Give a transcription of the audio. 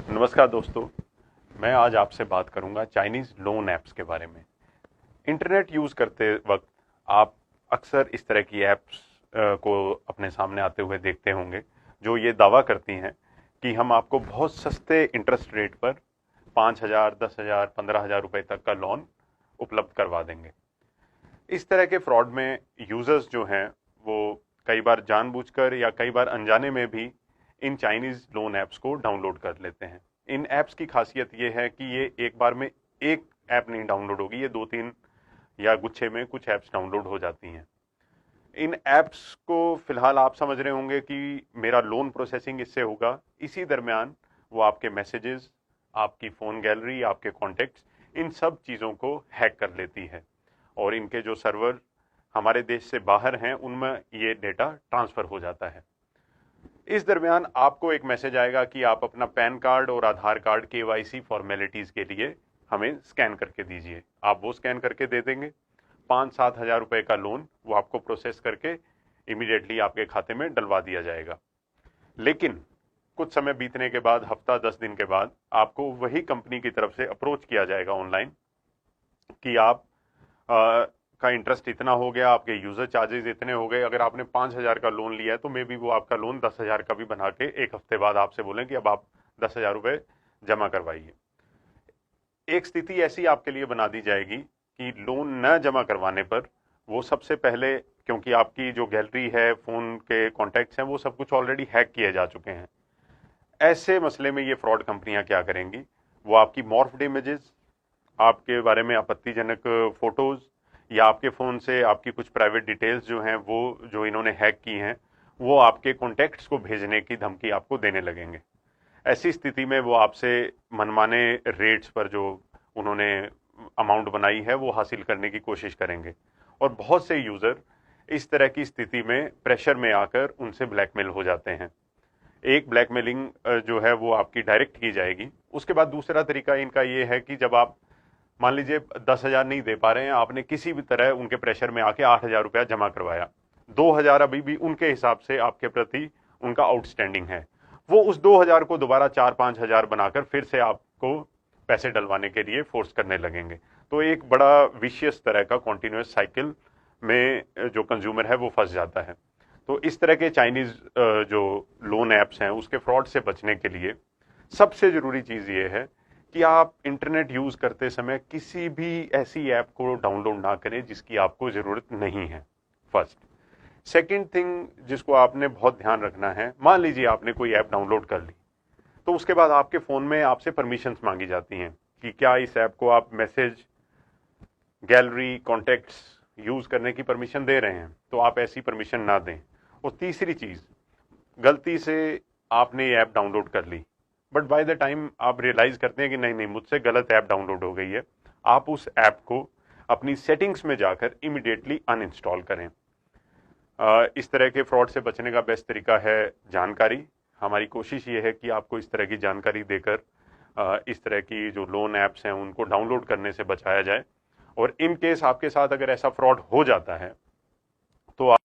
नमस्कार दोस्तों। मैं आज आपसे बात करूंगा चाइनीज़ लोन ऐप्स के बारे में। इंटरनेट यूज़ करते वक्त आप अक्सर इस तरह की ऐप्स को अपने सामने आते हुए देखते होंगे जो ये दावा करती हैं कि हम आपको बहुत सस्ते इंटरेस्ट रेट पर 5,000, 10,000, 15,000 रुपए तक का लोन उपलब्ध करवा देंगे। इस तरह के फ्रॉड में यूज़र्स जो हैं वो कई बार जानबूझकर या कई बार अनजाने में भी इन चाइनीज़ लोन ऐप्स को डाउनलोड कर लेते हैं। इन ऐप्स की खासियत ये है कि ये एक बार में एक ऐप नहीं डाउनलोड होगी, ये 2-3 या गुच्छे में कुछ ऐप्स डाउनलोड हो जाती हैं। इन ऐप्स को फिलहाल आप समझ रहे होंगे कि मेरा लोन प्रोसेसिंग इससे होगा। इसी दरमियान वो आपके मैसेजेस, आपकी फ़ोन गैलरी, आपके कॉन्टेक्ट्स, इन सब चीज़ों को हैक कर लेती है और इनके जो सर्वर हमारे देश से बाहर हैं उनमें ये डेटा ट्रांसफ़र हो जाता है। इस दरमियान आपको एक मैसेज आएगा कि आप अपना पैन कार्ड और आधार कार्ड केवाईसी फॉर्मेलिटीज़ के लिए हमें स्कैन करके दीजिए। आप वो स्कैन करके दे देंगे, 5-7 हज़ार रुपए का लोन वो आपको प्रोसेस करके इमीडिएटली आपके खाते में डलवा दिया जाएगा। लेकिन कुछ समय बीतने के बाद, हफ्ता 10 दिन के बाद, आपको वही कंपनी की तरफ से अप्रोच किया जाएगा ऑनलाइन कि आप का इंटरेस्ट इतना हो गया, आपके यूजर चार्जेस इतने हो गए। अगर आपने 5,000 का लोन लिया है तो मे बी वो आपका लोन 10,000 का भी बना के एक हफ्ते बाद आपसे बोलें कि अब आप 10,000 रुपए जमा करवाइए। एक स्थिति ऐसी आपके लिए बना दी जाएगी कि लोन न जमा करवाने पर वो सबसे पहले, क्योंकि आपकी जो गैलरी है, फोन के कॉन्टैक्ट्स हैं, वो सब कुछ ऑलरेडी हैक किए जा चुके हैं। ऐसे मसले में ये फ्रॉड कंपनियां क्या करेंगी, वो आपकी मॉर्फ्ड इमेजेस, आपके बारे में आपत्तिजनक फोटोज या आपके फ़ोन से आपकी कुछ प्राइवेट डिटेल्स जो हैं वो जो इन्होंने हैक की हैं वो आपके कॉन्टैक्ट्स को भेजने की धमकी आपको देने लगेंगे। ऐसी स्थिति में वो आपसे मनमाने रेट्स पर जो उन्होंने अमाउंट बनाई है वो हासिल करने की कोशिश करेंगे और बहुत से यूज़र इस तरह की स्थिति में प्रेशर में आकर उनसे ब्लैकमेल हो जाते हैं। एक ब्लैकमेलिंग जो है वो आपकी डायरेक्ट की जाएगी। उसके बाद दूसरा तरीका इनका ये है कि जब आप मान लीजिए 10,000 नहीं दे पा रहे हैं, आपने किसी भी तरह उनके प्रेशर में आके 8,000 रुपया जमा करवाया, 2,000 अभी भी उनके हिसाब से आपके प्रति उनका आउटस्टैंडिंग है। वो उस 2,000 को दोबारा 4-5 हजार बनाकर फिर से आपको पैसे डलवाने के लिए फोर्स करने लगेंगे। तो एक बड़ा विशियस तरह का कॉन्टिन्यूस साइकिल में जो कंज्यूमर है वो फंस जाता है। तो इस तरह के चाइनीज जो लोन ऐप्स हैं उसके फ्रॉड से बचने के लिए सबसे जरूरी चीज ये है कि आप इंटरनेट यूज करते समय किसी भी ऐसी ऐप को डाउनलोड ना करें जिसकी आपको जरूरत नहीं है। फर्स्ट। सेकंड थिंग जिसको आपने बहुत ध्यान रखना है, मान लीजिए आपने कोई ऐप डाउनलोड कर ली तो उसके बाद आपके फोन में आपसे परमिशंस मांगी जाती हैं कि क्या इस ऐप को आप मैसेज, गैलरी, कॉन्टेक्ट्स यूज करने की परमिशन दे रहे हैं, तो आप ऐसी परमिशन ना दें। और तीसरी चीज, गलती से आपने ये ऐप डाउनलोड कर ली बट बाय द टाइम आप रियलाइज करते हैं कि नहीं नहीं मुझसे गलत ऐप डाउनलोड हो गई है, आप उस ऐप को अपनी सेटिंग्स में जाकर इमीडिएटली अनइंस्टॉल करें। इस तरह के फ्रॉड से बचने का बेस्ट तरीका है जानकारी। हमारी कोशिश ये है कि आपको इस तरह की जानकारी देकर इस तरह की जो लोन ऐप्स हैं उनको डाउनलोड करने से बचाया जाए। और इन केस आपके साथ अगर ऐसा फ्रॉड हो जाता है तो